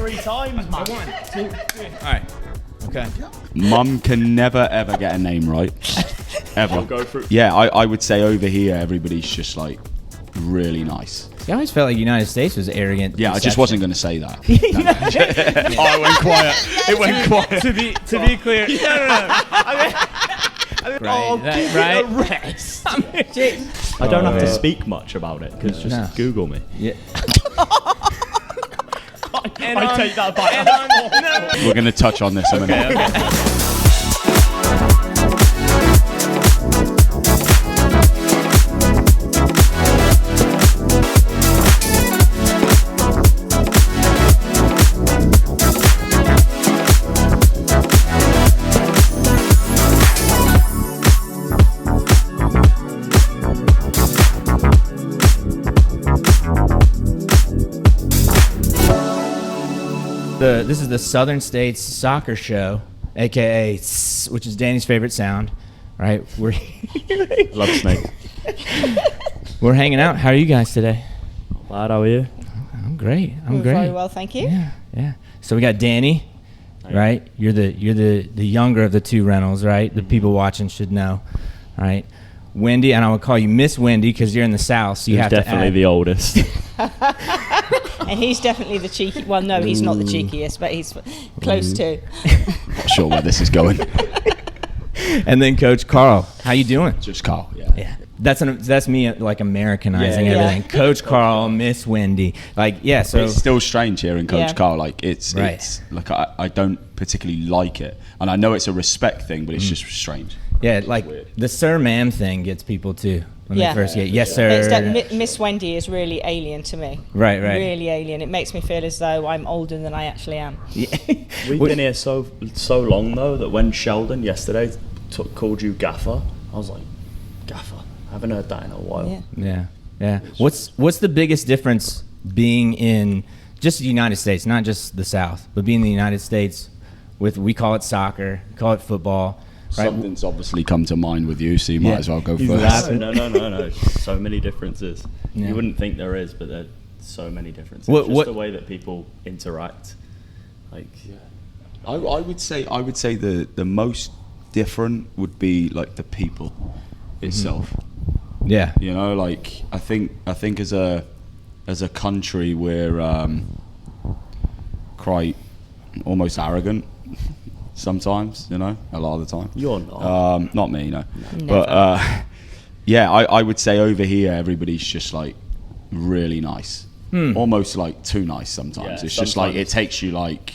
3 times, man. 1, 2, 3. All right. Okay. Mum can never ever get a name right. Ever. I'll go through. Yeah, I would say over here everybody's just like really nice. See, I always felt like United States was arrogant. Yeah, I just wasn't going to say that. Oh, it went quiet. It went quiet. to be clear. No. Right. Rest. I don't have to speak much about it because just Google me. Yeah. I take that back. We're going to touch on this in a minute. Okay. This is the Southern States Soccer Show, aka which is Danny's favorite sound, right? Love Snake. We're hanging out. How are you guys today? Lad, how are you? I'm great. I'm We're great. very well, thank you. Yeah. So we got Danny, right? You're the younger of the two Reynolds, right? The people watching should know, right? Wendy, and I would call you Miss Wendy because you're in the South, so you have definitely to the oldest. And he's definitely the cheeky. Well, no, he's not the cheekiest, but he's close to. Not sure where this is going. And then Coach Carl, how you doing? Just Carl, yeah. Yeah. That's me like Americanizing Yeah. everything. Coach Carl, Miss Wendy, like so It's still strange hearing Coach Yeah. Carl. Like it's like I don't particularly like it, and I know it's a respect thing, but it's just strange. yeah, like the sir ma'am thing gets people too when Yeah. they first get yes sir. It's that Miss Wendy is really alien to me. Right. Really alien. It makes me feel as though I'm older than I actually am. Yeah. We've been here so long though that when Sheldon yesterday called you Gaffer, I was like, Gaffer. I haven't heard that in a while. Yeah. What's the biggest difference being in just the United States, not just the South, but being in the United States with, we call it soccer, we call it football, right? Something's obviously come to mind with you, so you might as well go first. laughing. No. So many differences. Yeah. You wouldn't think there is, but there's so many differences. What- Just what- the way that people interact. Like, I would say the most different would be like the people itself. Yeah. You know, like I think as a country we're quite almost arrogant sometimes. You know, a lot of the time. you're not. Not me, no. Never. But I would say over here everybody's just like really nice, almost like too nice sometimes. Yeah, it's just like it sometimes. takes you like,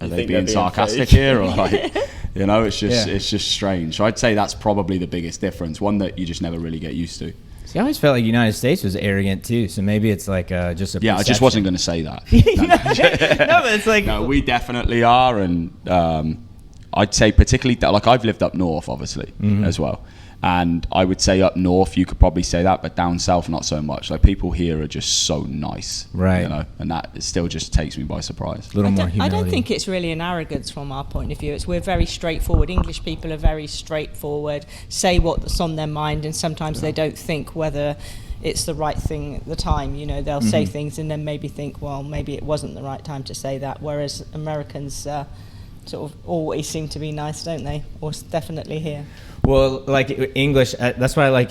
are You they think being they're being sarcastic fake? here or like, you know, it's just Yeah. it's just strange. So I'd say that's probably the biggest difference, one that you just never really get used to. See, I always felt like the United States was arrogant too, so maybe it's like just a Yeah, I just perception. wasn't going to say that. No, but it's like No, we definitely are, and I'd say particularly like I've lived up north, obviously, as well, and I would say up north you could probably say that, but down south not so much. Like people here are just so nice, Right. You know, and that it still just takes me by surprise. a little more I humility. don't think it's really an arrogance from our point of view. We're very straightforward. English people are very straightforward, say what's on their mind, and sometimes they don't think whether it's the right thing at the time. You know, they'll say things and then maybe think, well, maybe it wasn't the right time to say that. Whereas Americans sort of always seem to be nice, don't they? Or definitely here. Well, like English, that's why I like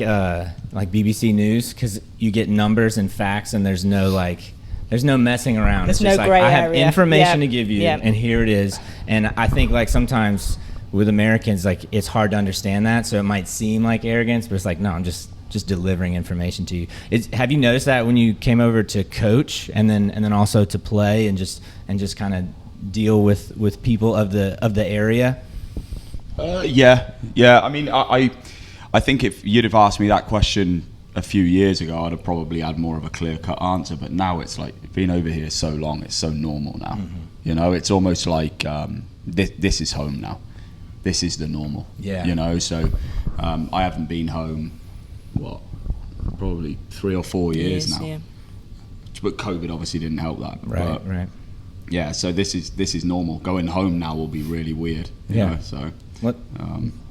BBC News, because you get numbers and facts, and there's no messing around. There's It's just no like, gray I have area. information Yeah. to give you, Yeah. and here it is. And I think like sometimes with Americans, like it's hard to understand that, so it might seem like arrogance, but it's like, no, I'm just delivering information to you. Have you noticed that when you came over to coach and then also to play and just kind of deal with people of the area? Yeah. I mean, I think if you'd have asked me that question a few years ago, I'd have probably had more of a clear-cut answer. But now it's like being over here so long, it's so normal now. You know, it's almost like this is home now. This is the normal. Yeah. You know, so I haven't been home. Probably 3 or 4 years now. Yeah. But COVID obviously didn't help that. But, Right. yeah, so this is normal. Going home now will be really weird. You Yeah. know, so What?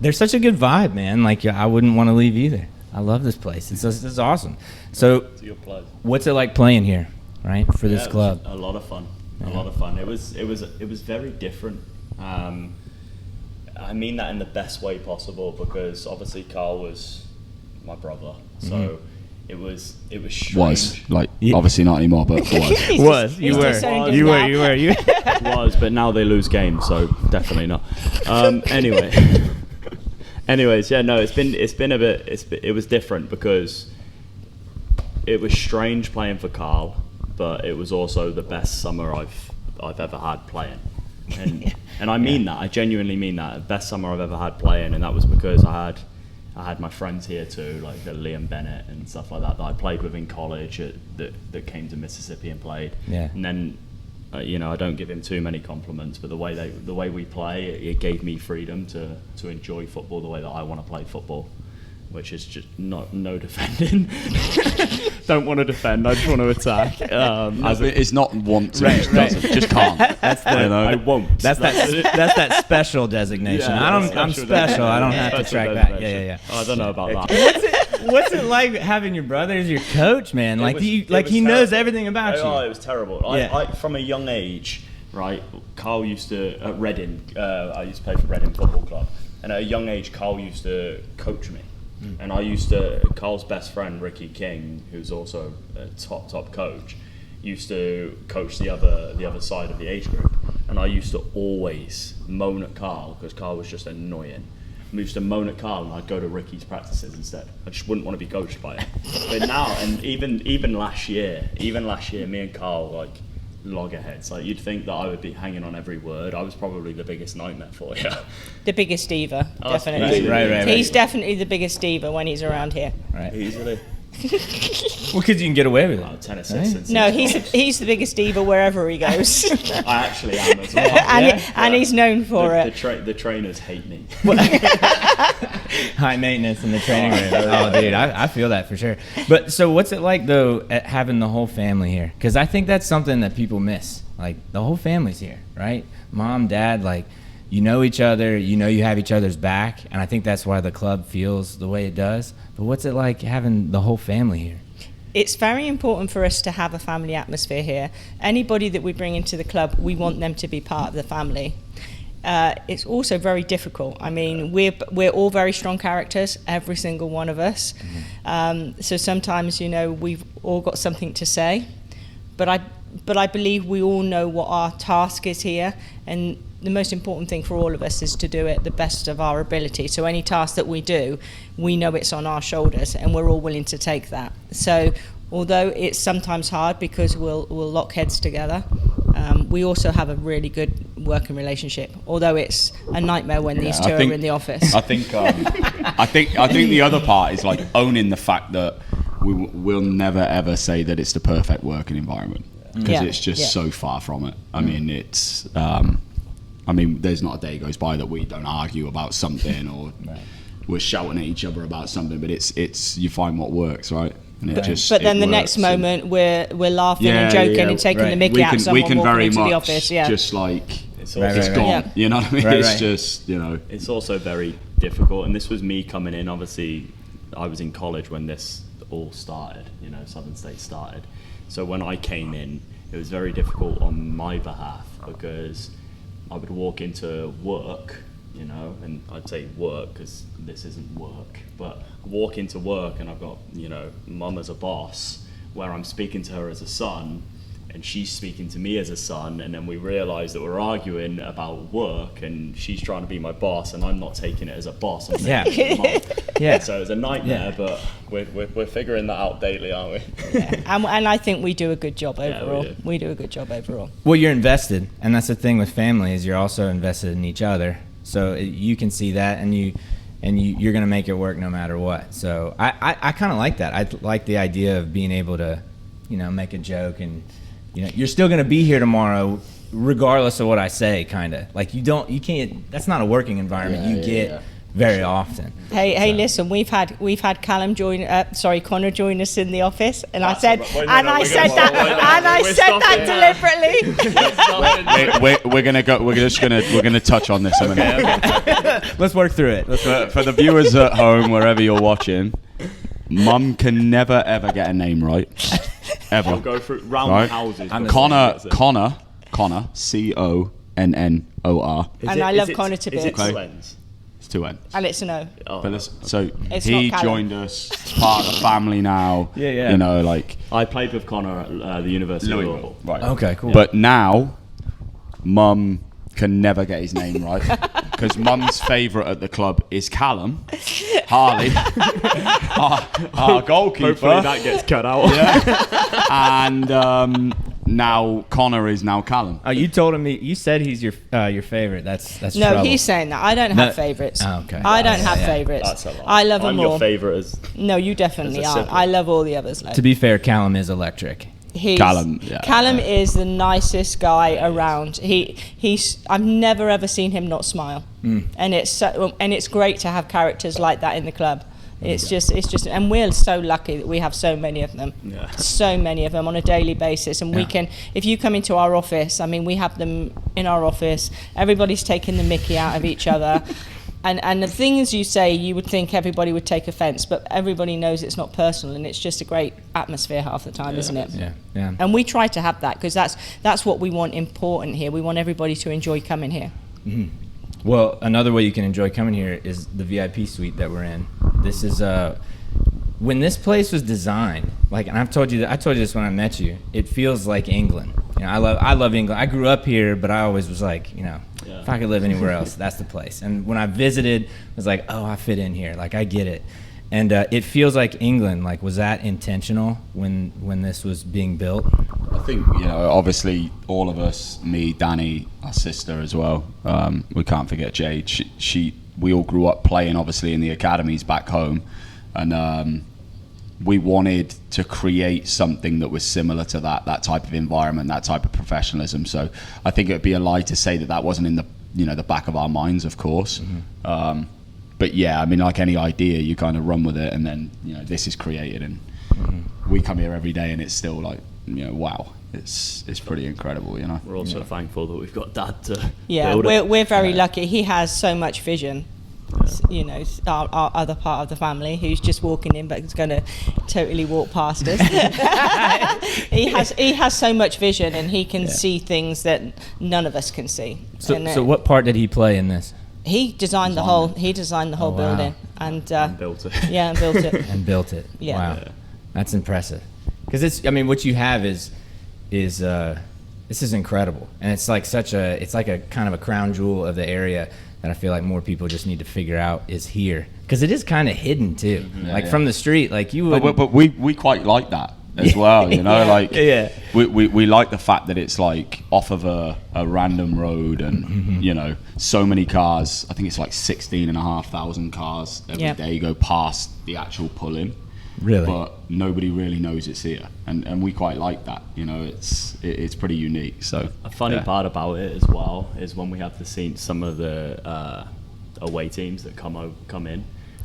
There's such a good vibe, man. Like I wouldn't want to leave either. I love this place. It's awesome. So, It's your pleasure. what's it like playing here, right, for this Yeah, club? A lot of fun. A lot of fun. It was very different. I mean that in the best way possible, because obviously Carl was my brother, so it was strange. Was like obviously not anymore, but was. You were. Was, but now they lose games, so definitely not. Anyways, yeah, no, it was different because it was strange playing for Carl, but it was also the best summer I've ever had playing. And I mean that, I genuinely mean that. The best summer I've ever had playing, and that was because I had my friends here too, like Liam Bennett and stuff like that I played with in college that came to Mississippi and played. Yeah. And then I don't give him too many compliments, but the way we play, it gave me freedom to enjoy football the way that I want to play football, which is just no defending. Don't want to defend. I just want to attack. It's not want to. Just can't. That's I won't. That's that special designation. Yeah, I'm special. I don't have to track back. Yeah. I don't know about that. What's it like having your brother as your coach, man? Like he terrible. knows everything about Oh, you. it was terrible. Yeah. I from a young age, right? Carl used to at Reading. I used to play for Reading Football Club, and at a young age, Carl used to coach me. And Carl's best friend, Ricky King, who's also a top coach, used to coach the other side of the age group. And I used to always moan at Carl because Carl was just annoying. I used to moan at Carl and I'd go to Ricky's practices instead. I just wouldn't want to be coached by him. But now, and even last year, me and Carl, like, loggerheads. Like, you'd think that I would be hanging on every word. I was probably the biggest nightmare for you. The biggest diva, Oh, definitely. Right. He's definitely the biggest diva when he's around here. Right. Easily. Well, because you can get away with it. Oh, 10 assists. and No, 6 he's the biggest diva wherever he goes. I actually am as well. and he's known for it. The trainers hate me. High maintenance in the training room. Oh, dude, I feel that for sure. But so what's it like, though, at having the whole family here? Because I think that's something that people miss. Like, the whole family's here, right? Mom, dad, like, you know each other, you have each other's back, and I think that's why the club feels the way it does. But what's it like having the whole family here? It's very important for us to have a family atmosphere here. Anybody that we bring into the club, we want them to be part of the family. It's also very difficult. I mean, we're all very strong characters, every single one of us. Mm-hmm. So sometimes, we've all got something to say, but I believe we all know what our task is here, and the most important thing for all of us is to do it the best of our ability. So any task that we do, we know it's on our shoulders, and we're all willing to take that. So although it's sometimes hard because we'll lock heads together, we also have a really good working relationship. Although it's a nightmare when these two are in the office. I think the other part is like owning the fact that we'll never ever say that it's the perfect working environment, because it's just so far from it. I mean, it's. There's not a day goes by that we don't argue about something or we're shouting at each other about something. But it's you find what works, right? And but then the next moment we're laughing and joking and taking the mickey out of someone walking into the office. Yeah, just like it's gone. Yeah. You know what I mean? It's just It's also very difficult, and this was me coming in. Obviously, I was in college when this all started. Southern State started. So when I came in, it was very difficult on my behalf because I would walk into work, and I'd say work because this isn't work, but I walk into work and I've got, mum as a boss, where I'm speaking to her as a son and she's speaking to me as a son, and then we realise that we're arguing about work and she's trying to be my boss and I'm not taking it as a boss. I'm taking it as a mum. Yeah. So it's a nightmare, but we're figuring that out daily, aren't we? Yeah. And I think we do a good job overall. Yeah, we do a good job overall. Well, you're invested, and that's the thing with family is you're also invested in each other. So you can see that, and you're going to make it work no matter what. So I kind of like that. I like the idea of being able to, make a joke, and you're still going to be here tomorrow, regardless of what I say. Kind of like you can't. That's not a working environment you get very often. Hey, listen, we've had Connor join us in the office, and I said that deliberately. We're gonna touch on this a minute. Okay. Let's work through it. For the viewers at home, wherever you're watching, Mum can never ever get a name right, ever. I'll go through round houses. Connor, Connor. And I love Connor to Is it bits. two ends? It's 2 N's. And it's a no. Oh, But so It's he not Callum. joined us, part of the family now. Yeah. You know, like I played with Connor at the University of Louisville. Right. Okay, cool. But now, Mum can never get his name right because Mum's favourite at the club is Callum Harley, our goalkeeper. Hopefully that gets cut out. And now Connor is now Callum. Oh, you told him you said he's your favorite. That's No, trouble. he's saying that. I don't have favourites. Oh, okay. I don't Yeah, have yeah. favourites. That's a lie. I love I'm them your all. favourite as No, you definitely As a aren't. sibling. I love all the others. Like. To be fair, Callum is electric. Callum, Callum is the nicest guy around. He's I've never ever seen him not smile, and it's great to have characters like that in the club. It's just, and we're so lucky that we have so many of them, so many of them on a daily basis. And we can, if you come into our office, I mean, we have them in our office. Everybody's taking the mickey out of each other. And the things you say, you would think everybody would take offence, but everybody knows it's not personal, and it's just a great atmosphere half the time, isn't it? Yeah. And we try to have that because that's what we want important here. We want everybody to enjoy coming here. Mm-hmm. Well, another way you can enjoy coming here is the VIP suite that we're in. This is when this place was designed. Like, and I told you this when I met you. It feels like England. You know, I love England. I grew up here, but I always was like, you know. Yeah. If I could live anywhere else, that's the place. And when I visited, I was like, oh, I fit in here. Like, I get it. And it feels like England. Like, was that intentional when this was being built? I think, you know, obviously all of us, me, Danny, our sister as well, we can't forget Jade. We all grew up playing, obviously, in the academies back home. And we wanted to create something that was similar to that type of environment, that type of professionalism. So I think it would be a lie to say that wasn't in the back of our minds, of course. Mm-hmm. But yeah, I mean, like any idea, you kind of run with it, and then this is created, and we come here every day, and it's still like wow, it's pretty incredible, We're also thankful that we've got Dad to Yeah, build it. we're very lucky. He has so much vision. Our other part of the family who's just walking in but is going to totally walk past us. he has so much vision, and he can see things that none of us can see. So what part did he play in this? He designed the whole wow. building and built it. Yeah, and built it. And built it. Yeah. Wow. Yeah. That's impressive. Because what you have is this is incredible, and it's like a kind of a crown jewel of the area that I feel like more people just need to figure out is here, because it is kind of hidden too. Mm-hmm. From the street, like you would. But we quite like that as well, We like the fact that it's like off of a random road, and so many cars. I think it's like 16,500 cars every day go past the actual pull-in. Really? But nobody really knows it's here, and we quite like that. It's pretty unique. So a funny part about it as well is when we have some of the away teams that come in,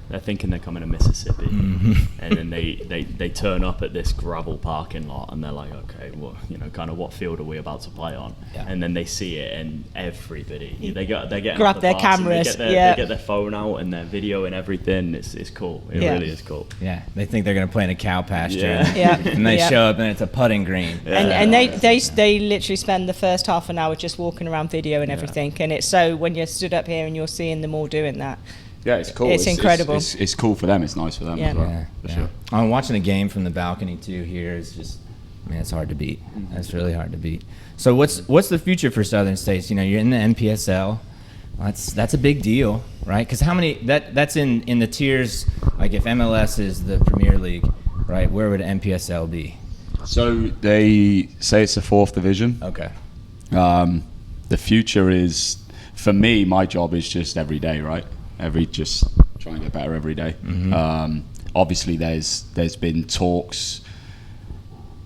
they're thinking they're coming to Mississippi, and then they turn up at this gravel parking lot, and they're like, okay, well, kind of what field are we about to play on? Yeah. And then they see it, and everybody they get grab their cameras, they get their phone out and their video and everything. It's cool. It really is cool. Yeah, they think they're gonna play in a cow pasture, Yeah. and they show up and it's a putting green. Yeah. And they literally spend the first half an hour just walking around video and everything, and it's so when you're stood up here and you're seeing them all doing that. Yeah, it's cool. It's incredible. It's cool for them. It's nice for them as well. For sure. I'm watching the game from the balcony too. Here is just, it's hard to beat. It's really hard to beat. So what's the future for Southern States? You're in the NPSL. That's a big deal, right? Because how many that's in the tiers? Like if MLS is the Premier League, right? Where would NPSL be? So they say it's the 4th division. Okay. The future is, for me, my job is just every day, right? Just trying to get better every day. Mm-hmm. Obviously, there's been talks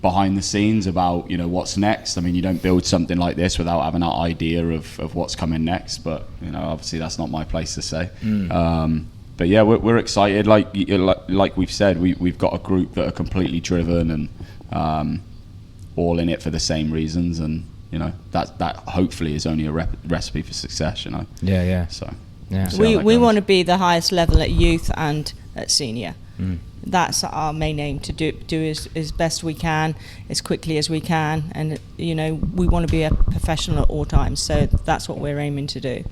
behind the scenes about what's next. I mean, you don't build something like this without having an idea of what's coming next. But obviously, that's not my place to say. But yeah, we're excited. Like we've said, we've got a group that are completely driven and all in it for the same reasons. And that hopefully is only a recipe for success. Yeah. So. Yeah. We want to be the highest level at youth and at senior. that's our main aim, to do as best we can, as quickly as we can, and we want to be a professional at all times. So that's what we're aiming to do.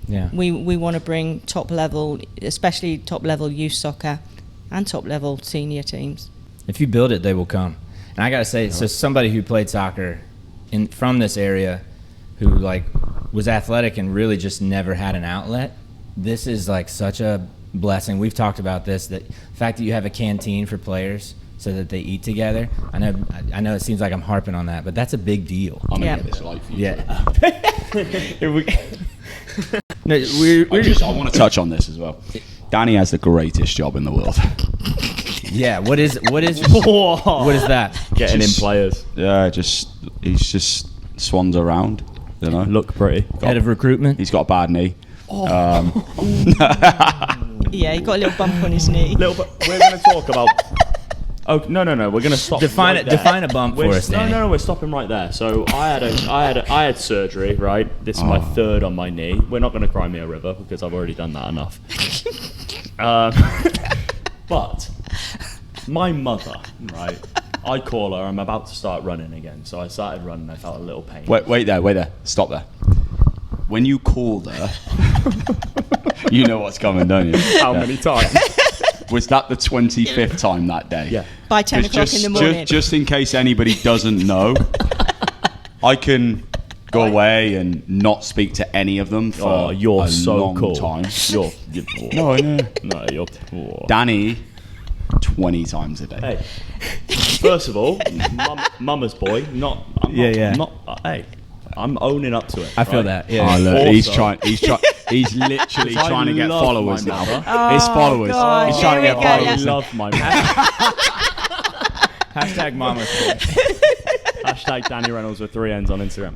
Yeah. We want to bring top level, especially top level youth soccer, and top level senior teams. If you build it, they will come. And I gotta say, so somebody who played soccer from this area, who like was athletic and really just never had an outlet, this is like such a blessing. We've talked about this, that the fact that you have a canteen for players so that they eat together. I know it seems like I'm harping on that, but that's a big deal. I'm gonna get this light for you. Yeah. No, I want to touch on this as well. Danny has the greatest job in the world. Yeah, what is that? Getting in players. Yeah, he's just swans around, Look pretty. Head of recruitment. He's got a bad knee. Yeah, he got a little bump on his knee. We're going to talk about. Oh no! We're going to stop. Define a bump for us, Danny. No. We're stopping right there. So I had surgery. Right. This is my third on my knee. We're not going to cry me a river because I've already done that enough. But my mother, right? I call her. I'm about to start running again. So I started running. I felt a little pain. Wait there. Stop there. When you called her, you know what's coming, don't you? How many times? Was that the 25th time that day? Yeah. By 10 o'clock in the morning. Just in case anybody doesn't know, I can go away and not speak to any of them for you're a so long cool. time. No, you're. Danny, 20 times a day. Hey, first of all, mama's boy. Hey, I'm owning up to it. I feel right? that. Yeah. Look, Also- he's literally trying to get love followers my now. mother. His followers. God, He's trying to here get we go, followers. I love my mother. Hashtag mama's boy. Hashtag Danny Reynolds with 3 N's on Instagram.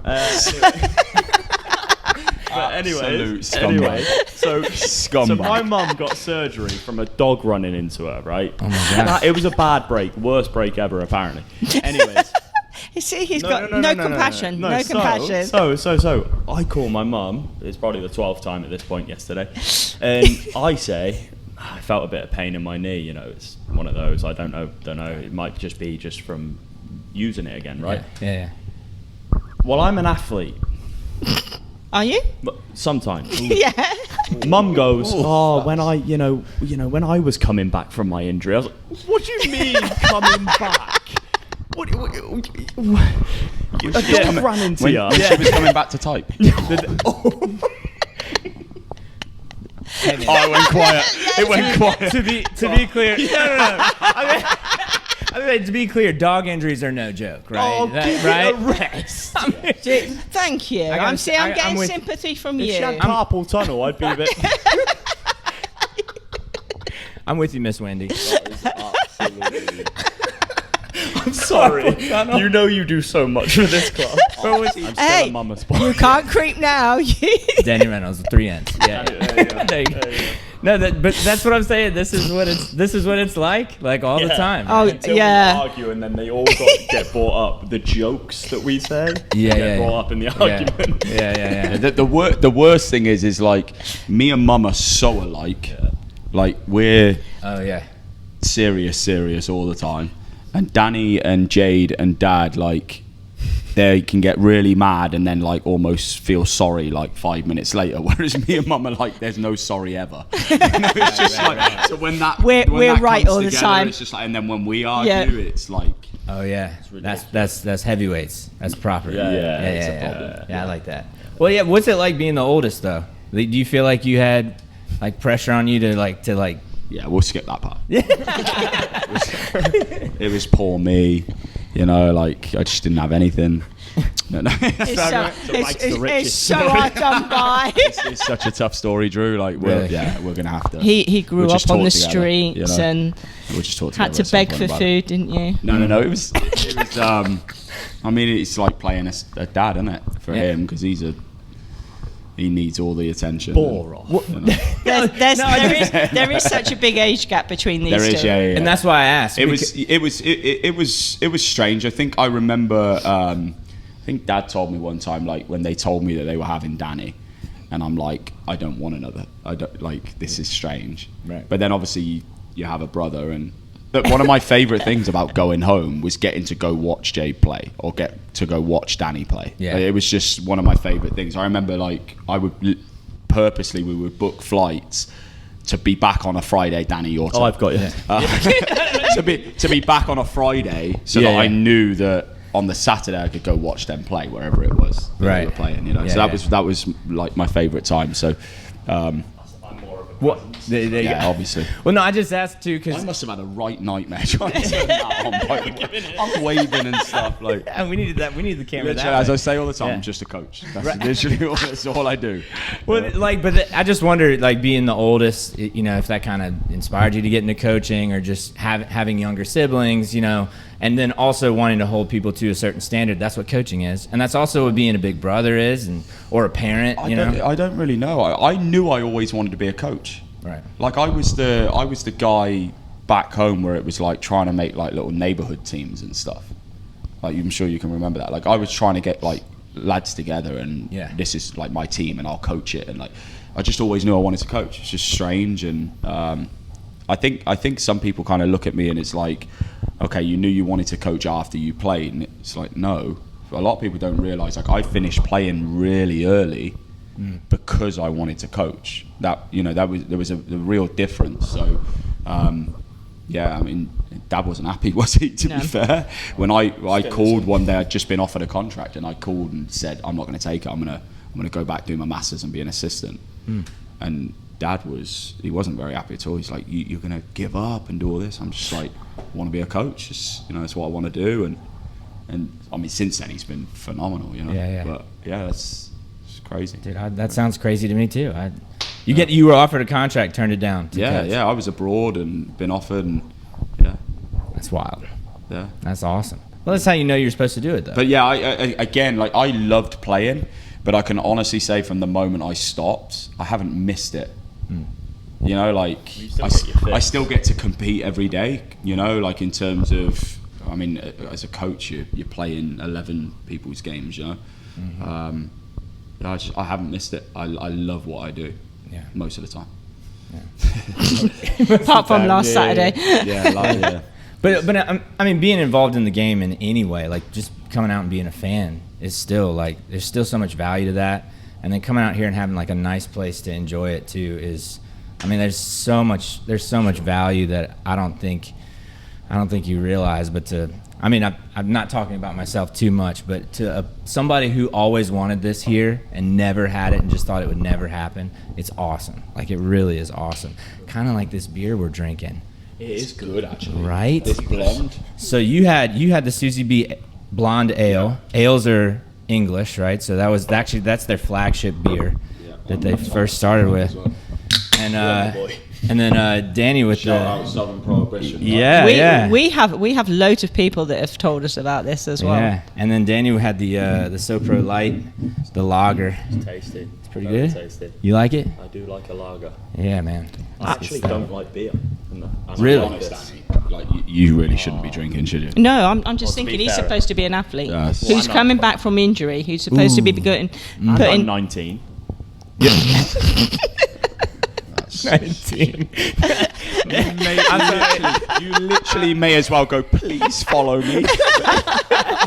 Absolute scumbag. Anyway, so Scumbag. my mum got surgery from a dog running into her, right? Oh my gosh. It was a bad break, worst break ever, apparently. Anyways. See, he's got no compassion. No So compassion. So, I call my mum. It's probably the 12th time at this point yesterday, and I say, I felt a bit of pain in my knee. It's one of those. I don't know. It might just be from using it again, right? Yeah. Well, I'm an athlete. Are you? But sometimes. Yeah. Mum goes, when I was coming back from my injury, I was like, what do you mean coming back? What a dog ran into you. When she was coming back to type. It went quiet. It went quiet. To be clear, no. I mean, to be clear, dog injuries are no joke, right? Oh, right? Rest. Thank you. I'm getting sympathy from If you. she had carpal tunnel, I'd be a bit. I'm with you, Miss Wendy. I'm sorry. You know you do so much for this club. I'm still a mama's boy. You can't creep now. Danny Reynolds with 3 N's. Yeah. There you go. No, but that's what I'm saying. This is what it's like all the time. Oh, Until yeah. we argue, and then they all get brought up. The jokes that we say get brought up in the argument. Yeah. The worst thing is like me and Mum are so alike. Yeah. Like we're serious all the time. And Danny and Jade and Dad, like, they can get really mad and then, like, almost feel sorry, like, 5 minutes later. Whereas me and Mum are like, there's no sorry ever. It's just like, so when that We're that right comes all the together, time. It's just like, and then when we argue, it's like, oh yeah, that's heavyweights. That's proper. It's a problem. Yeah, I like that. Well, yeah. What's it like being the oldest though? Do you feel like you had like pressure on you to like? yeah, we'll skip that part. It was poor me, like I just didn't have anything. No. It's so hard done by. It's such a tough story, Drew. Like, we're gonna have to. He grew just up on talk the together, streets and we'll just talk had together to at some beg point for about food, it. didn't you? No. It was. I mean, it's like playing a dad, isn't it, for him? Because he needs all the attention. Bore off. There is such a big age gap between these There two. is, yeah. And that's why I asked. It was strange. I think I remember. I think Dad told me one time, like when they told me that they were having Danny, and I'm like, I don't want another. I don't like. This is strange. Right. But then obviously you have a brother, and But one of my favourite things about going home was getting to go watch Jay play or get to go watch Danny play. Yeah. It was just one of my favourite things. I remember like we would book flights to be back on a Friday, Danny, your turn. Oh, I've got you. To be back on a Friday so that I knew that on the Saturday I could go watch them play wherever it was that they were playing, you know. So that was like my favourite time. So I'm more of a What? obviously. Well, no, I just asked too I because must have had a right nightmare trying to turn that on. I'm waving and stuff like. we needed that. We needed the camera. Literally, That as way. I say all the time, I'm just a coach. That's literally that's all I do. Well, I just wonder, like, being the oldest, you know, if that kind of inspired you to get into coaching, or just having younger siblings, you know, and then also wanting to hold people to a certain standard. That's what coaching is, and that's also what being a big brother is, or a parent. I don't really know. I knew I always wanted to be a coach. Right. Like I was the guy back home where it was like trying to make like little neighborhood teams and stuff. Like I'm sure you can remember that. Like I was trying to get like lads together and this is like my team and I'll coach it, and like I just always knew I wanted to coach. It's just strange, and I think some people kind of look at me and it's like, okay, you knew you wanted to coach after you played, and it's like no. A lot of people don't realize like I finished playing really early. Because I wanted to coach. There was a real difference. So, I mean, Dad wasn't happy, was he? To be fair, when I called one day, I'd just been offered a contract, and I called and said, "I'm not going to take it. I'm going to go back do my masters and be an assistant." And Dad wasn't very happy at all. He's like, "You're going to give up and do all this?" I'm just like, "I want to be a coach. That's what I want to do." And I mean, since then he's been phenomenal. You know. Yeah. But that's crazy. Dude, that sounds crazy to me too. You were offered a contract, turned it down. I was abroad and been offered, and that's wild. Yeah, that's awesome. Well, that's how you know you're supposed to do it, though. But yeah, I loved playing, but I can honestly say from the moment I stopped, I haven't missed it. You know, like I still get to compete every day. You know, like in terms of, I mean, as a coach, you're playing 11 people's games. You know. I haven't missed it. I love what I do. Most of the time. Apart from last Saturday. But I mean, being involved in the game in any way, like just coming out and being a fan, is still like there's still so much value to that. And then coming out here and having like a nice place to enjoy it too is, I mean, there's so much value that I don't think you realize. But I'm not talking about myself too much, but to somebody who always wanted this here and never had it and just thought it would never happen, it's awesome. Like, it really is awesome. Kind of like this beer we're drinking. It is good, actually. Right? This blonde. So you had the Susie B blonde ale. Ales are English, right? So that's their flagship beer that they first started with. And then Danny with Shout out Southern Prohibition. We have loads of people that have told us about this as well. Yeah, and then Danny had the SoPro Light, the lager. It's tasty. It's pretty Very good. tasty. You like it? I do like a lager. Yeah, man. I actually don't like beer. Really? Like you really shouldn't be drinking, should you? No, I'm just to be thinking he's fair- supposed to be an athlete Yes. who's coming back from injury, who's supposed to be I'm putting 19. 19. You literally may as well go, please follow me.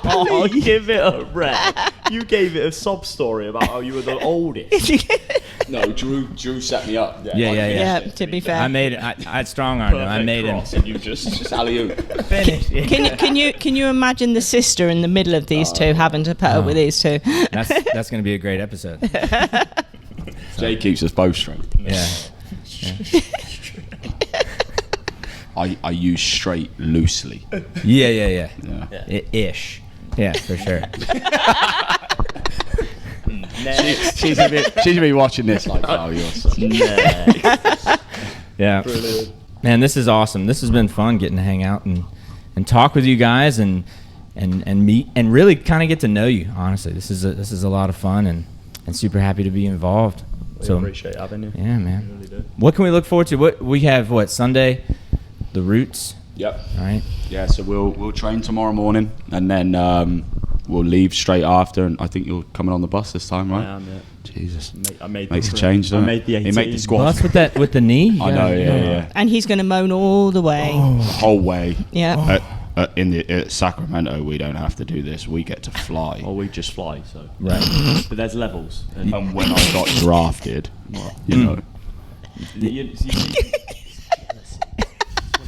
Oh, give it a rep. You gave it a sob story about how you were the oldest. No, Drew set me up. Yeah. to be fair. I made it. I had strong arm him. I made him And you just alley-oop. finish. Can you imagine the sister in the middle of these two having to put up with these two? That's going to be a great episode. Jay keeps us both straight. Yeah. I use straight loosely. Yeah. Yeah. Ish. Yeah, for sure. next. She's gonna be watching this like, oh, you're so. Next. Yeah. Brilliant. Man, this is awesome. This has been fun getting to hang out and talk with you guys and meet and really kind of get to know you. Honestly, this is a lot of fun and super happy to be involved. We appreciate having you. Yeah, man. We really do. What can we look forward to? What we have? Sunday? The Roots. Yep. All right. Yeah, so we'll train tomorrow morning, and then we'll leave straight after, and I think you're coming on the bus this time, right? I am, yeah. Jesus, I made makes a the change, doesn't I made the it? 18. He made the squad. Well, that's with the knee. I know, yeah. And he's going to moan all the way. The whole way. Yeah. In Sacramento, we don't have to do this. We get to fly. Or we just fly, so. Right. But there's levels. And And when I got drafted, you know,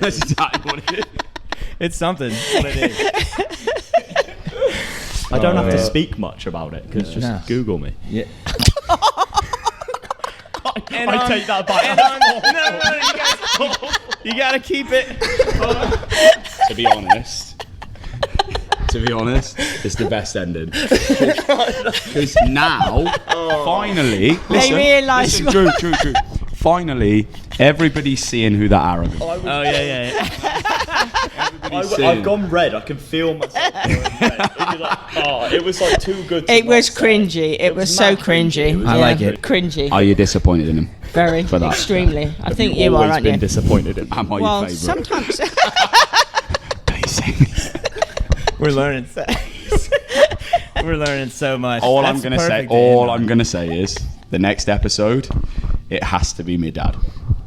that's exactly what it is. It's something. What it is. I don't have to man. speak much about it, because just No. Google me. Yeah. I take that back. You gotta keep it. To be honest, it's the best ending. Because now, finally, listen, realise- listen, true. Finally, everybody's seeing who that arrogant. Oh yeah. I've gone red. I can feel myself going red. It was like too good to It not was say. cringy. It was so mad cringy. It was I like it. Cringy. Are you disappointed in him? Very. for that? Extremely. I think You've you are, always aren't been you? disappointed in me. Am I Well, your favourite? sometimes. We're learning. We're learning so much. All That's I'm gonna say, perfect, all Dan. I'm gonna say is the next episode, it has to be me dad.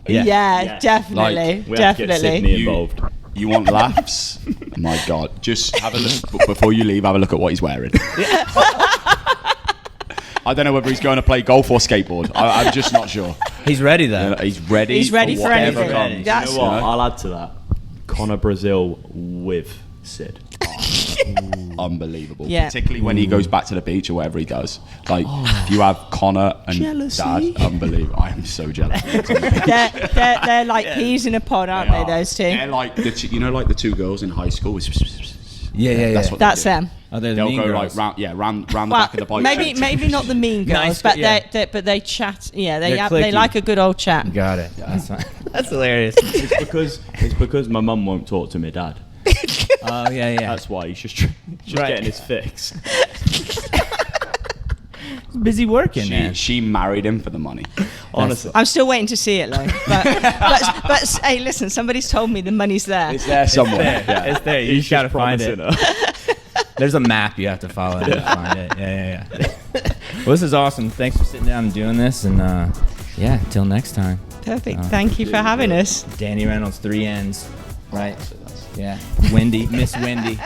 Yeah. Yeah, definitely. Like, We have to get Sydney Definitely. involved. You want laughs? My God, just have a look before you leave. Have a look at what he's wearing. I don't know whether he's going to play golf or skateboard. I'm just not sure. He's ready though. You know, he's ready. He's ready for whatever anything. comes. That's- You know what? You know? I'll add to that. Connor Brazil with Sid. Unbelievable. Yeah. Particularly when he goes back to the beach or whatever he does. Like, if you have Connor and Dad, unbelievable. I am so jealous. They're like peas in a pod, aren't they, those two? They're like like the two girls in high school. Yeah. That's what That's they do. them. Oh, they're the They'll mean go girls. like round the Well, back of the bike. maybe not the mean girls, Nice, but yeah. they chat. Yeah, They're they cliquey. like a good old chat. Got it. That's fine. That's hilarious. It's because my mum won't talk to my dad. Oh yeah. That's why he's just Right. getting his fix. He's busy working, man. She married him for the money. Honestly. I'm still waiting to see it, though. But hey, listen, somebody's told me the money's there. It's there somewhere. Yeah, it's there. You just gotta find it. promising her. There's a map you have to follow to find it. Yeah. Well, this is awesome. Thanks for sitting down and doing this. And yeah, until next time. Perfect. Thank you for having us. Danny Reynolds, 3 N's. Right. Yeah. Wendy, Miss Wendy.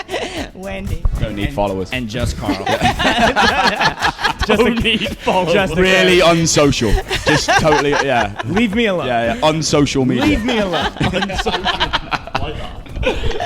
Wendy. Don't need followers. And just Carl. Don't need followers. Just Really unsocial. Just totally, yeah. Leave me alone. Yeah, unsocial media. Leave me alone. Like that.